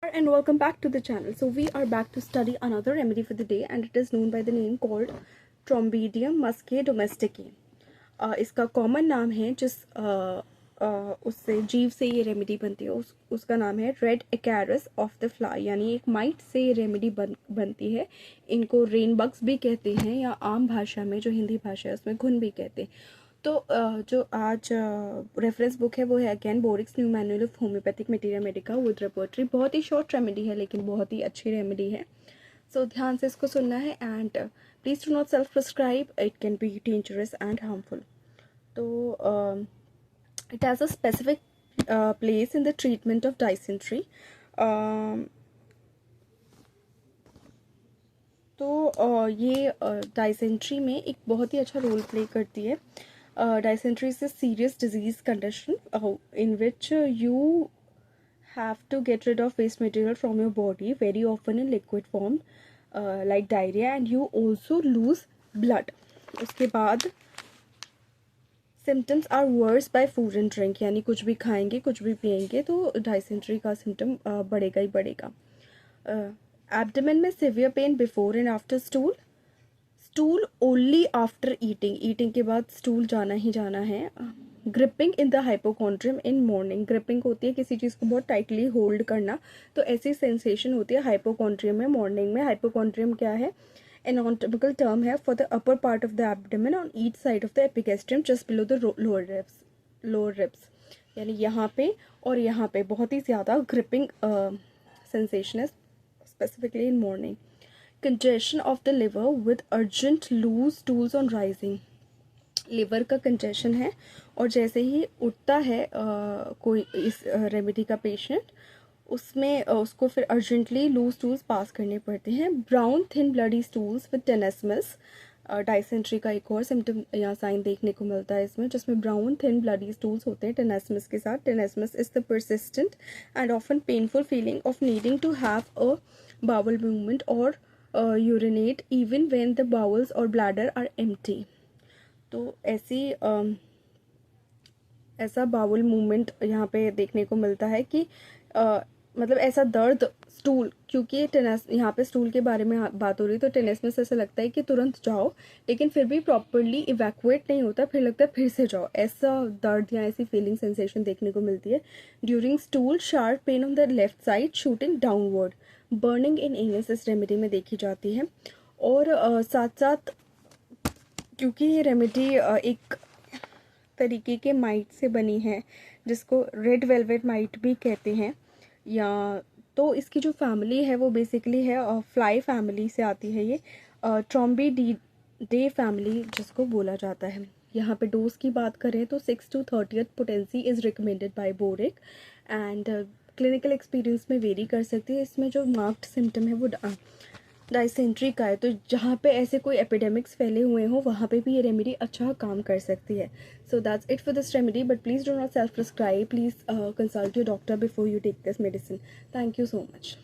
And welcome back to the channel. So we are back to study another remedy for the day, and it is known by the name called Trombidium muscae domesticae. इसका common नाम है जिस उससे जीव से ये remedy बनती है उसका नाम है रेड एकारस ऑफ द फ्लाई, यानी एक माइट से ये रेमेडी बनती है। इनको रेन बग्स भी कहते हैं या आम भाषा में जो हिंदी भाषा है उसमें घुन भी कहते हैं। तो जो आज रेफरेंस बुक है वो है again Boericke's new manual of homoeopathic materia medica with repertory. बहुत ही शॉर्ट रेमेडी है लेकिन बहुत ही अच्छी रेमेडी है, सो ध्यान से इसको सुनना है। And please do not self prescribe, it can be dangerous and harmful. तो it has a specific place in the treatment of dysentery. तो ये डाइसेंट्री में एक बहुत ही अच्छा रोल प्ले करती है। Dysentery is a serious disease condition in which you have to get rid of waste material from your body, very often in liquid form, like diarrhea, and you also lose blood. उसके बाद symptoms are worse by food and drink, यानी कुछ भी खाएंगे कुछ भी पिएंगे तो डाइसेंट्री का सिम्टम बढ़ेगा ही बढ़ेगा। एब्डोमेन में severe pain before and after stool, stool only after eating के बाद स्टूल जाना ही जाना है। Gripping in the hypochondrium in morning, gripping होती है किसी चीज़ को बहुत टाइटली होल्ड करना, तो ऐसी सेंसेशन होती है हाइपोकॉन्ड्रियम में मॉर्निंग में। हाइपोकॉन्ड्रियम क्या है? एनाटॉमिकल टर्म है for the upper part of the abdomen on each side of the epigastrium just below the lower ribs, यानी यहाँ पे और यहाँ पे बहुत ही ज़्यादा ग्रिपिंग सेंसेशन है, specifically in morning. Congestion of the liver with urgent loose stools on rising, liver का कंजेशन है और जैसे ही उठता है कोई इस रेमेडी का पेशेंट, उसमें उसको फिर अर्जेंटली लूज स्टूल्स पास करने पड़ते हैं। Brown thin bloody stools with tenesmus, dysentery का एक और सिम्टम या साइन देखने को मिलता है इसमें, जिसमें ब्राउन थिन ब्लडी स्टूल्स होते हैं टेनेस्मस के साथ। Tenesmus is the persistent and often painful feeling of needing to have a bowel movement or urinate even when the bowels or bladder are empty. तो ऐसा बाउल मूवमेंट यहाँ पे देखने को मिलता है कि मतलब ऐसा दर्द स्टूल, क्योंकि यहाँ पे स्टूल के बारे में बात हो रही है तो टेनेस्मस ऐसा लगता है कि तुरंत जाओ, लेकिन फिर भी प्रॉपरली इवैक्यूएट नहीं होता, फिर लगता है फिर से जाओ, ऐसा दर्द या ऐसी फीलिंग सेंसेशन देखने को मिलती है। During stool sharp pain on the left side shooting downward, burning in anus इस रेमेडी में देखी जाती है। और साथ साथ क्योंकि ये रेमेडी एक तरीके के माइट से बनी है जिसको रेड वेलवेट माइट भी कहते हैं, या तो इसकी जो फैमिली है वो बेसिकली है फ्लाई फैमिली से आती है, ये ट्रॉम्बिडीडे फैमिली जिसको बोला जाता है। यहाँ पे डोज की बात करें तो 6 to 30th potency is recommended by boric and clinical experience में वेरी कर सकती है। इसमें जो मार्क्ड सिम्टम है वो डाइसेंट्री का है, तो जहाँ पे ऐसे कोई एपिडेमिक्स फैले हुए हों वहाँ पे भी ये रेमेडी अच्छा काम कर सकती है। So that's it for this remedy, but please do not self prescribe, please consult your doctor before you take this medicine. Thank you so much.